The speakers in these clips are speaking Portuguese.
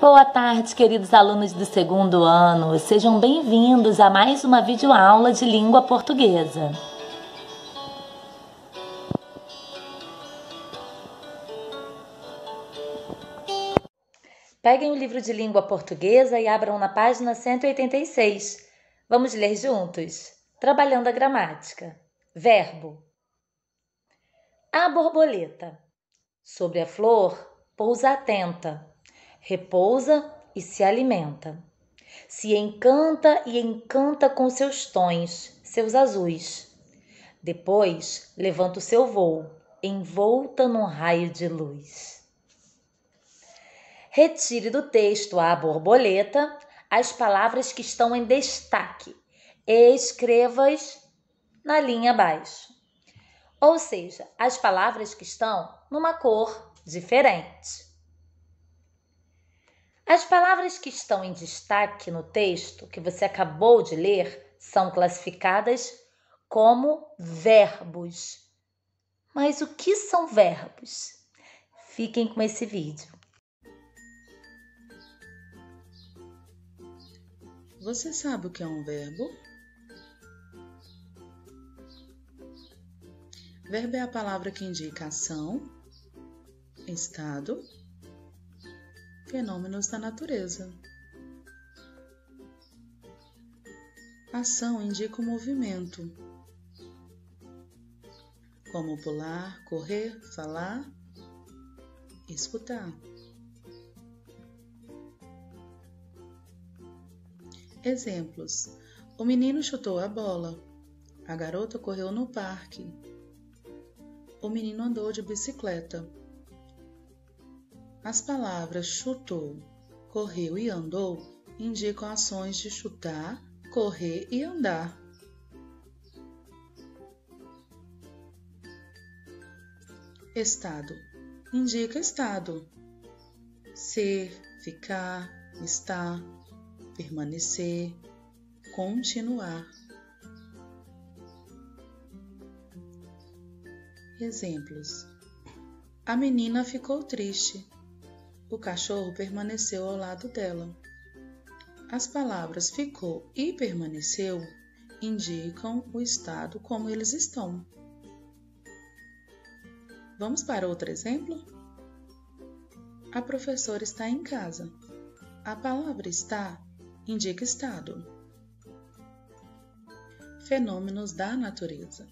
Boa tarde, queridos alunos do segundo ano. Sejam bem-vindos a mais uma videoaula de língua portuguesa. Peguem o livro de língua portuguesa e abram na página 186. Vamos ler juntos? Trabalhando a gramática. Verbo. A borboleta. Sobre a flor, pousa atenta. Repousa e se alimenta. Se encanta e encanta com seus tons, seus azuis. Depois, levanta o seu voo, envolta num raio de luz. Retire do texto A borboleta as palavras que estão em destaque e escreva-as na linha abaixo. Ou seja, as palavras que estão numa cor diferente. As palavras que estão em destaque no texto que você acabou de ler são classificadas como verbos. Mas o que são verbos? Fiquem com esse vídeo. Você sabe o que é um verbo? Verbo é a palavra que indica ação, estado, fenômenos da natureza. Ação indica o movimento, como pular, correr, falar, escutar. Exemplos: o menino chutou a bola, a garota correu no parque, o menino andou de bicicleta. As palavras chutou, correu e andou indicam ações de chutar, correr e andar. Estado indica estado, ser, ficar, estar, permanecer, continuar. Exemplos: a menina ficou triste. O cachorro permaneceu ao lado dela. As palavras ficou e permaneceu indicam o estado como eles estão. Vamos para outro exemplo? A professora está em casa. A palavra está indica estado. Fenômenos da natureza.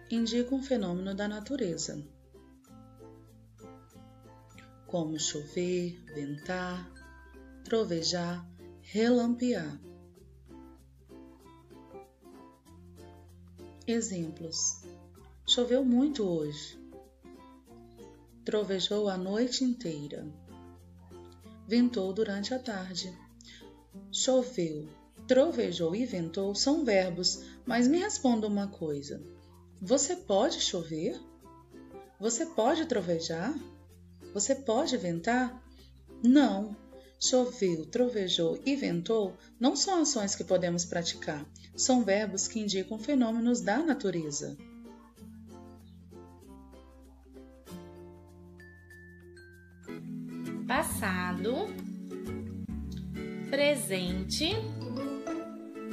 Indica um fenômeno da natureza, como chover, ventar, trovejar, relampear. Exemplos: choveu muito hoje. Trovejou a noite inteira. Ventou durante a tarde. Choveu, trovejou e ventou são verbos, mas me responda uma coisa. Você pode chover? Você pode trovejar? Você pode ventar? Não. Choveu, trovejou e ventou não são ações que podemos praticar, são verbos que indicam fenômenos da natureza. Passado, presente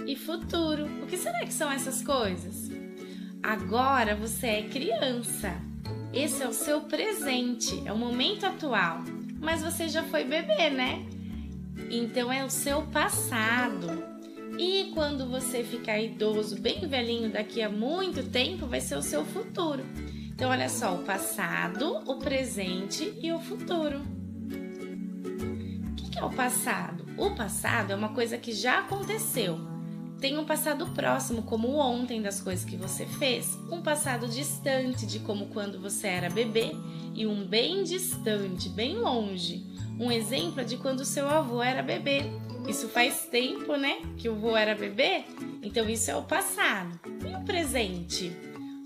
e futuro. O que será que são essas coisas? Agora você é criança. Esse é o seu presente, é o momento atual. Mas você já foi bebê, né? Então é o seu passado. E quando você ficar idoso, bem velhinho, daqui a muito tempo, vai ser o seu futuro. Então olha só, o passado, o presente e o futuro. O que é o passado? O passado é uma coisa que já aconteceu. Tem um passado próximo, como o ontem das coisas que você fez, um passado distante de como quando você era bebê e um bem distante, bem longe. Um exemplo é de quando o seu avô era bebê. Isso faz tempo, né, que o avô era bebê? Então isso é o passado. E o presente?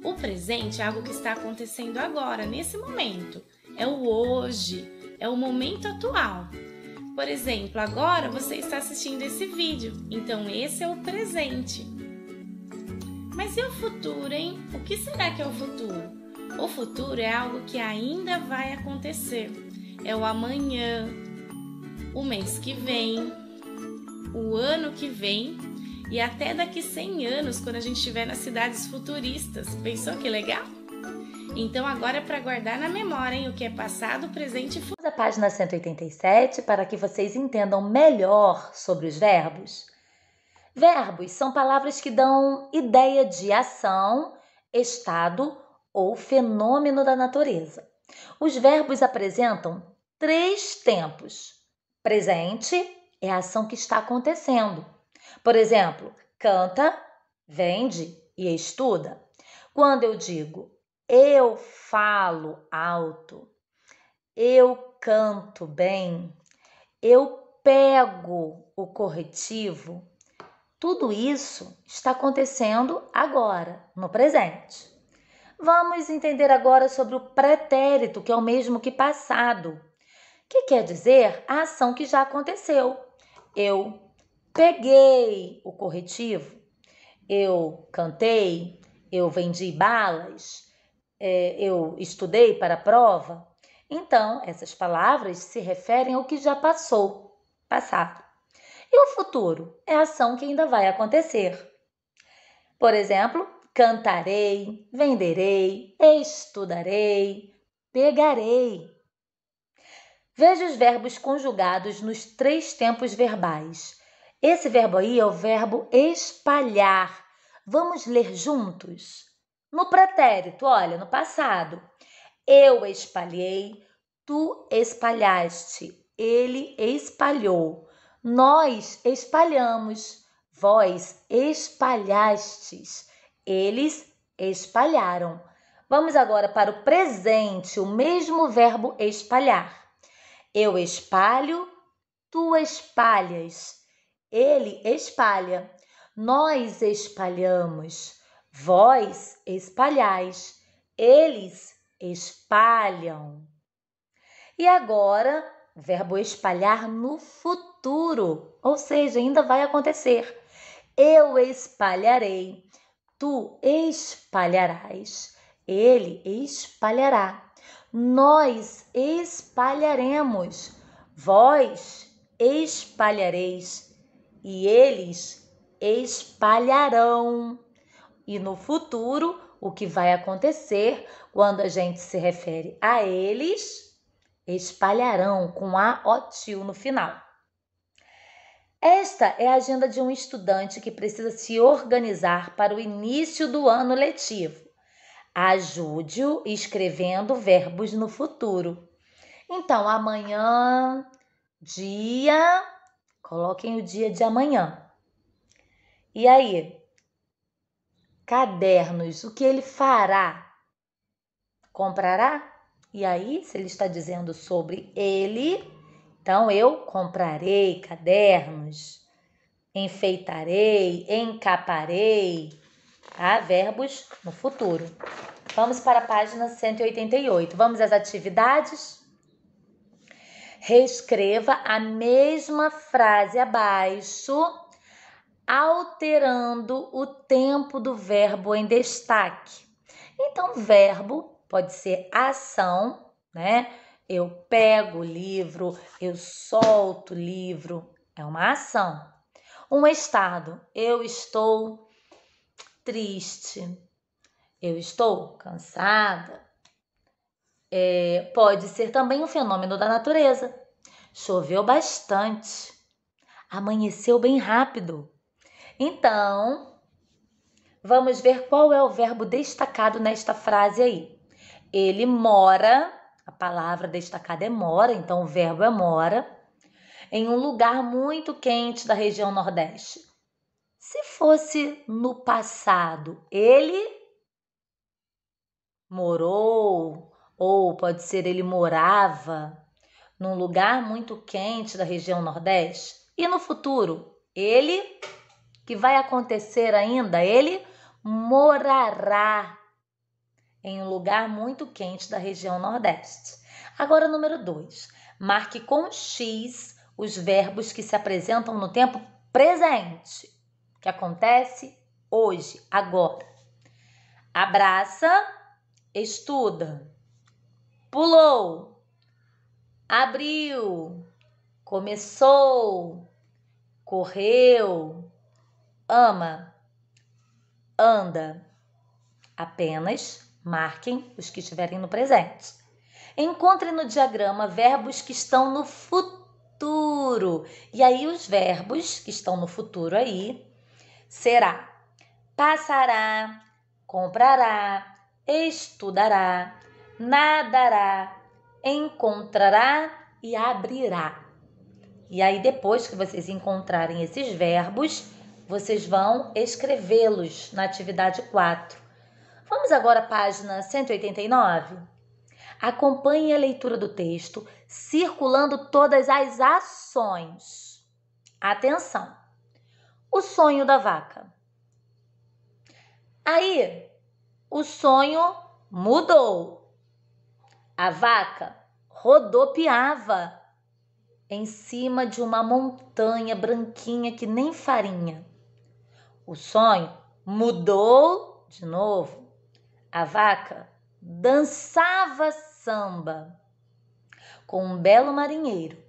O presente é algo que está acontecendo agora, nesse momento. É o hoje, é o momento atual. Por exemplo, agora você está assistindo esse vídeo, então esse é o presente. Mas e o futuro, hein? O que será que é o futuro? O futuro é algo que ainda vai acontecer. é o amanhã, o mês que vem, o ano que vem e até daqui 100 anos, quando a gente estiver nas cidades futuristas. Pensou que legal? Então agora é para guardar na memória, hein, o que é passado, presente e futuro. Vamos à página 187 para que vocês entendam melhor sobre os verbos. Verbos são palavras que dão ideia de ação, estado ou fenômeno da natureza. Os verbos apresentam 3 tempos. Presente é a ação que está acontecendo. Por exemplo, canta, vende e estuda. Quando eu digo eu falo alto, eu canto bem, eu pego o corretivo, tudo isso está acontecendo agora, no presente. Vamos entender agora sobre o pretérito, que é o mesmo que passado, que quer dizer a ação que já aconteceu. Eu peguei o corretivo, eu cantei, eu vendi balas, eu estudei para a prova. Então, essas palavras se referem ao que já passou, passado. E o futuro é a ação que ainda vai acontecer. Por exemplo, cantarei, venderei, estudarei, pegarei. Veja os verbos conjugados nos 3 tempos verbais. Esse verbo aí é o verbo espalhar. Vamos ler juntos? No pretérito, olha, no passado. Eu espalhei, tu espalhaste, ele espalhou, nós espalhamos, vós espalhastes, eles espalharam. Vamos agora para o presente, o mesmo verbo espalhar. Eu espalho, tu espalhas, ele espalha, nós espalhamos, vós espalhais, eles espalham. E agora, o verbo espalhar no futuro, ou seja, ainda vai acontecer. Eu espalharei, tu espalharás, ele espalhará, nós espalharemos, vós espalhareis e eles espalharão. E no futuro, o que vai acontecer quando a gente se refere a eles, espalharão com AOTIL no final. Esta é a agenda de um estudante que precisa se organizar para o início do ano letivo. Ajude-o escrevendo verbos no futuro. Então, amanhã, coloquem o dia de amanhã. E aí? Cadernos, o que ele fará? Comprará? E aí, se ele está dizendo sobre ele, então eu comprarei cadernos, enfeitarei, encaparei. Há verbos no futuro. Vamos para a página 188. Vamos às atividades? Reescreva a mesma frase abaixo, alterando o tempo do verbo em destaque. Então, verbo pode ser ação, né? Eu pego o livro, eu solto o livro, é uma ação. Um estado, eu estou triste, eu estou cansada. Pode ser também um fenômeno da natureza. Choveu bastante, amanheceu bem rápido. Então, vamos ver qual é o verbo destacado nesta frase aí. Ele mora, a palavra destacada é mora, então o verbo é mora, em um lugar muito quente da região Nordeste. Se fosse no passado, ele morou, ou pode ser ele morava, num lugar muito quente da região Nordeste. E no futuro, ele, que vai acontecer ainda, ele morará em um lugar muito quente da região Nordeste. Agora, número 2. Marque com X os verbos que se apresentam no tempo presente, que acontece hoje, agora. Abraça, estuda. Pulou, abriu, começou, correu, ama, anda. Apenas marquem os que estiverem no presente. Encontre no diagrama verbos que estão no futuro. E aí os verbos que estão no futuro aí será passará, comprará, estudará, nadará, encontrará e abrirá. E aí depois que vocês encontrarem esses verbos, vocês vão escrevê-los na atividade 4. Vamos agora à página 189? Acompanhe a leitura do texto, circulando todas as ações. Atenção! O sonho da vaca. Aí, o sonho mudou. A vaca rodopiava em cima de uma montanha branquinha que nem farinha. O sonho mudou de novo. A vaca dançava samba com um belo marinheiro.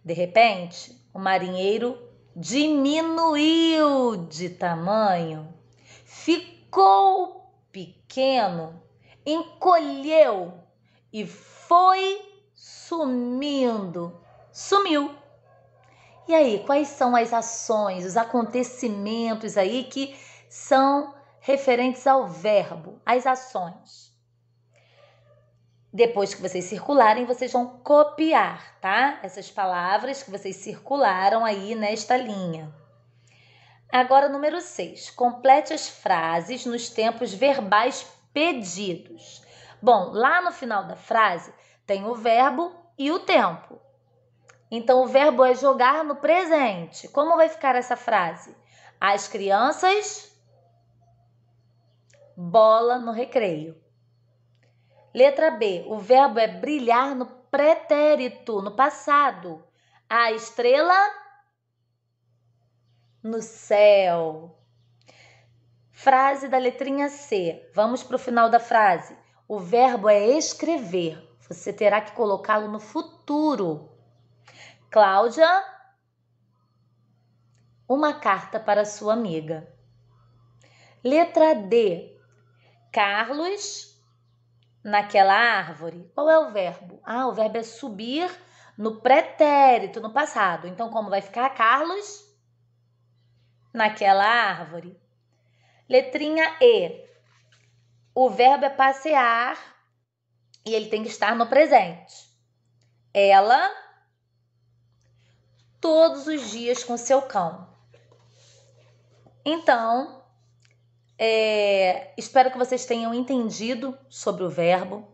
De repente, o marinheiro diminuiu de tamanho, ficou pequeno, encolheu e foi sumindo. Sumiu. E aí, quais são as ações, os acontecimentos aí que são referentes ao verbo, as ações? Depois que vocês circularem, vocês vão copiar, tá? Essas palavras que vocês circularam aí nesta linha. Agora, número 6. Complete as frases nos tempos verbais pedidos. Bom, lá no final da frase tem o verbo e o tempo. Então, o verbo é jogar no presente. Como vai ficar essa frase? As crianças bola no recreio. Letra B. O verbo é brilhar no pretérito, no passado. A estrela no céu. Frase da letrinha C. Vamos para o final da frase. O verbo é escrever. Você terá que colocá-lo no futuro. Cláudia, uma carta para sua amiga. Letra D. Carlos, naquela árvore. Qual é o verbo? O verbo é subir no pretérito, no passado. Então, como vai ficar? Carlos, naquela árvore. Letrinha E. O verbo é passear e ele tem que estar no presente. Ela, todos os dias com seu cão. Então, espero que vocês tenham entendido sobre o verbo.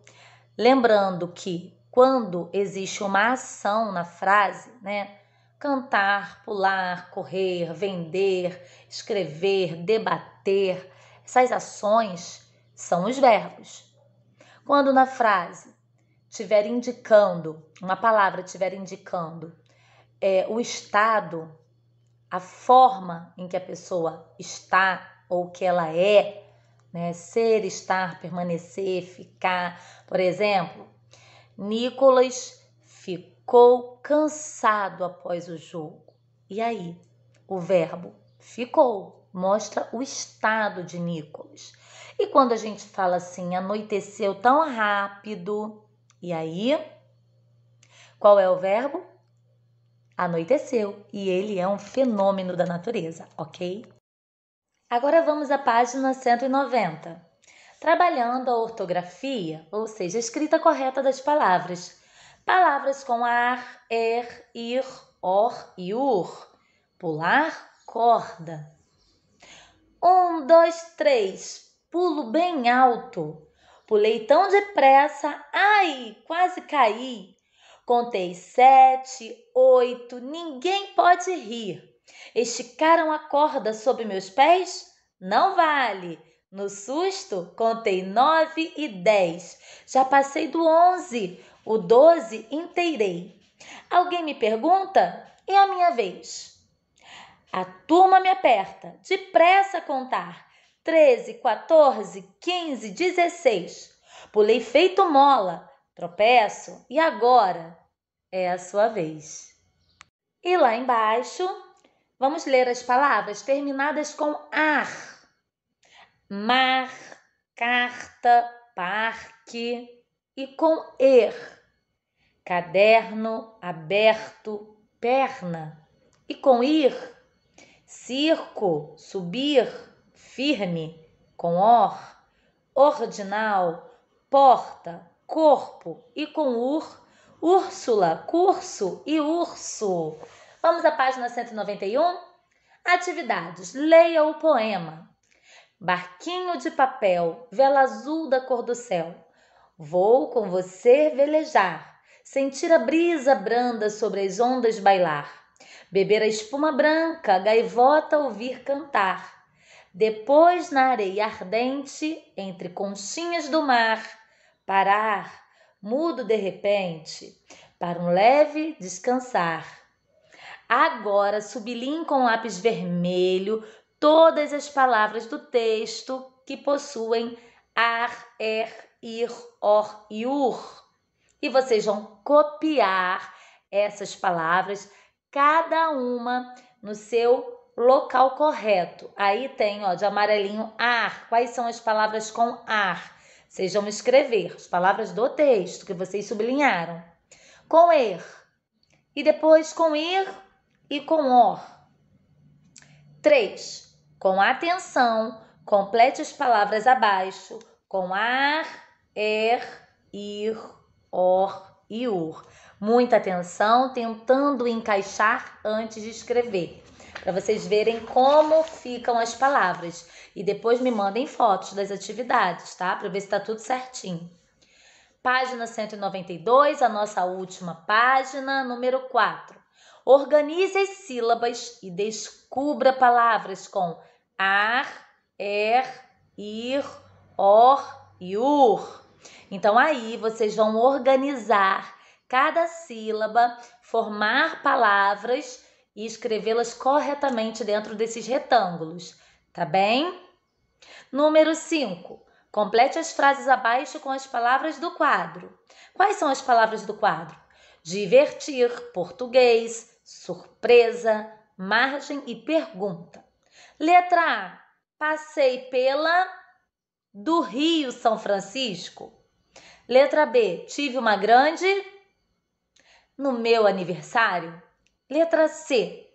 Lembrando que quando existe uma ação na frase, né? Cantar, pular, correr, vender, escrever, debater, essas ações são os verbos. Quando na frase estiver indicando, uma palavra estiver indicando o estado, a forma em que a pessoa está ou que ela é, né? Ser, estar, permanecer, ficar. Por exemplo, Nicolas ficou cansado após o jogo. E aí, o verbo ficou mostra o estado de Nicolas. E quando a gente fala assim, anoiteceu tão rápido, e aí, qual é o verbo? Anoiteceu, e ele é um fenômeno da natureza, ok? Agora vamos à página 190. Trabalhando a ortografia, ou seja, a escrita correta das palavras. Palavras com ar, ir, or e ur. Pular, corda. 1, 2, 3. Pulo bem alto. Pulei tão depressa, ai, quase caí. Contei 7, 8, ninguém pode rir. Esticaram a corda sob meus pés? Não vale. No susto, contei 9 e 10. Já passei do 11, o 12 inteirei. Alguém me pergunta? É a minha vez. A turma me aperta, depressa a contar. 13, 14, 15, 16. Pulei feito mola, tropeço, e agora? é a sua vez. E lá embaixo, vamos ler as palavras terminadas com ar. Mar, carta, parque. E com er. Caderno, aberto, perna. E com ir. Circo, subir, firme. Com or. Ordinal, porta, corpo. E com Úrsula, curso e urso. Vamos à página 191? Atividades. Leia o poema. Barquinho de papel, vela azul da cor do céu. Vou com você velejar, sentir a brisa branda sobre as ondas bailar. Beber a espuma branca, a gaivota ouvir cantar. Depois na areia ardente, entre conchinhas do mar, parar, mudo de repente, para um leve descansar. Agora sublinhe com lápis vermelho todas as palavras do texto que possuem ar, ir, or e ur. E vocês vão copiar essas palavras, cada uma no seu local correto. Aí tem, de amarelinho, ar. Quais são as palavras com ar? Vocês vão escrever as palavras do texto que vocês sublinharam. Com er. E depois com ir e com or. 3. Com atenção, complete as palavras abaixo com ar, ir, or e ur. Muita atenção, tentando encaixar antes de escrever, para vocês verem como ficam as palavras. E depois me mandem fotos das atividades, tá? Para ver se está tudo certinho. Página 192, a nossa última página, número 4. Organize as sílabas e descubra palavras com ar, ir, or e ur. Então aí vocês vão organizar cada sílaba, formar palavras e escrevê-las corretamente dentro desses retângulos, tá bem? Número 5. Complete as frases abaixo com as palavras do quadro. Quais são as palavras do quadro? Divertir, português, surpresa, margem e pergunta. Letra A. Passei pela do Rio São Francisco. Letra B. Tive uma grande no meu aniversário. Letra C.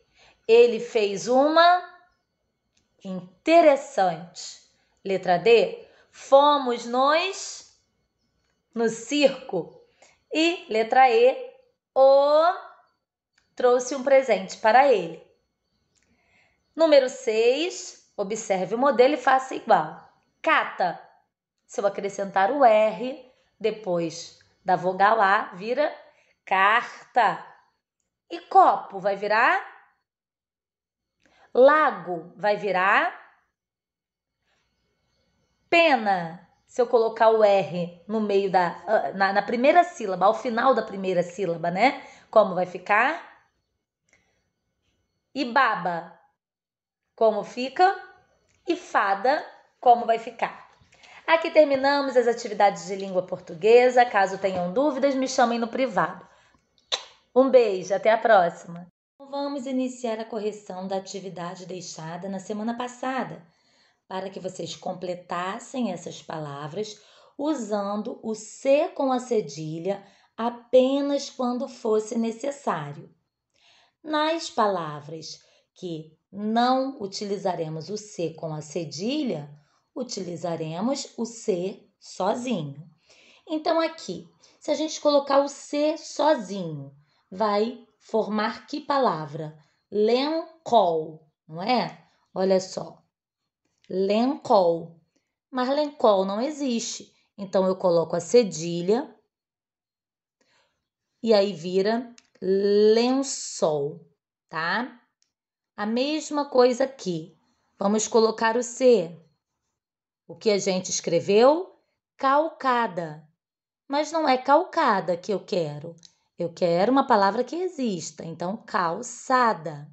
Ele fez uma interessante. Letra D. Fomos no circo. E letra E. O trouxe um presente para ele. Número 6. Observe o modelo e faça igual. Cata. Se eu acrescentar o R depois da vogal A, vira carta. E copo vai virar? Lago vai virar? Pena. Se eu colocar o R no meio na primeira sílaba, ao final da primeira sílaba, né? Como vai ficar? E baba. Como fica? E fada, como vai ficar? Aqui terminamos as atividades de língua portuguesa. Caso tenham dúvidas, me chamem no privado. Um beijo, até a próxima. Vamos iniciar a correção da atividade deixada na semana passada, para que vocês completassem essas palavras usando o C com a cedilha apenas quando fosse necessário. Nas palavras que não utilizaremos o C com a cedilha, utilizaremos o C sozinho. Então, aqui, se a gente colocar o C sozinho, vai formar que palavra? Lençol, não é? Olha só. Lençol. Mas lençol não existe. Então, eu coloco a cedilha e aí vira lençol, tá? A mesma coisa aqui. Vamos colocar o C. O que a gente escreveu? Calcada. Mas não é calcada que eu quero. Eu quero uma palavra que exista. Então, calçada.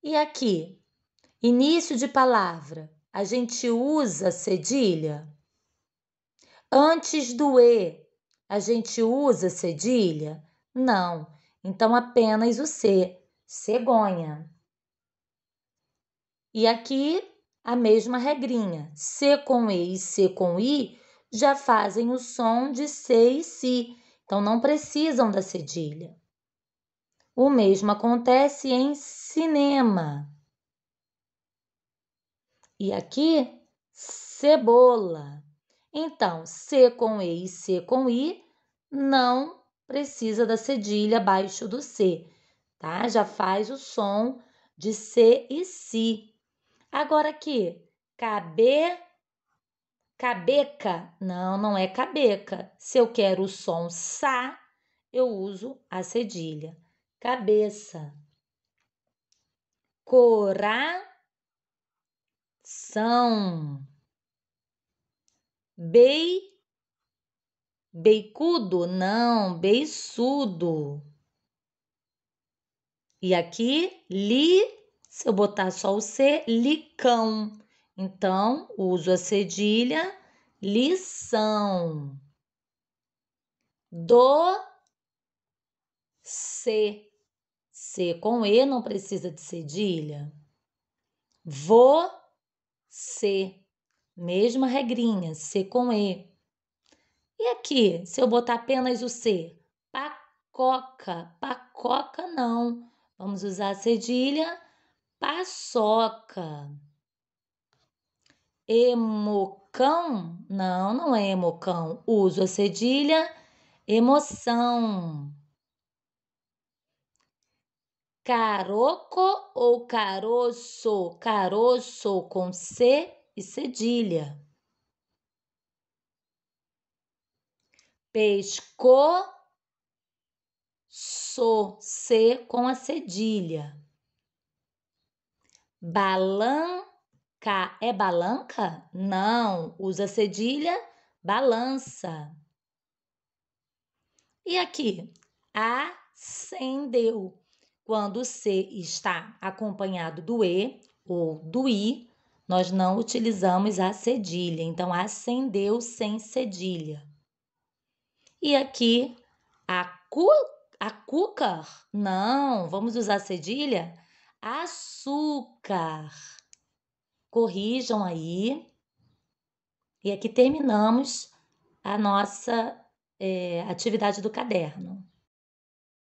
E aqui? Início de palavra. A gente usa cedilha? Antes do E, A gente usa cedilha? Não. Então, apenas o C. Cegonha. E aqui, a mesma regrinha. C com E e C com I já fazem o som de C e Si. Então, não precisam da cedilha. O mesmo acontece em cinema. E aqui, cebola. Então, C com E e C com I não precisa da cedilha abaixo do C, tá? Já faz o som de C e Si. Agora aqui, cabeca. Não, não é cabeca. Se eu quero o som Sa, eu uso a cedilha. Cabeça. Coração. Beicudo? Não, beiçudo. E aqui, se eu botar só o C, licão. Então, uso a cedilha, lição. C com E não precisa de cedilha. Você, mesma regrinha, C com E. E aqui, se eu botar apenas o C, pacoca não. Vamos usar a cedilha, paçoca. Emocão? Não, não é emocão. Uso a cedilha, emoção. Caroco ou caroço? Caroço com C e cedilha. Pescoço, C com a cedilha. Balanca, é balanca? Não, usa cedilha, balança. E aqui, acendeu. Quando o C está acompanhado do E ou do I, nós não utilizamos a cedilha. Então, acendeu sem cedilha. E aqui, açúcar? Não, vamos usar cedilha? Açúcar. Corrijam aí. E aqui terminamos a nossa atividade do caderno.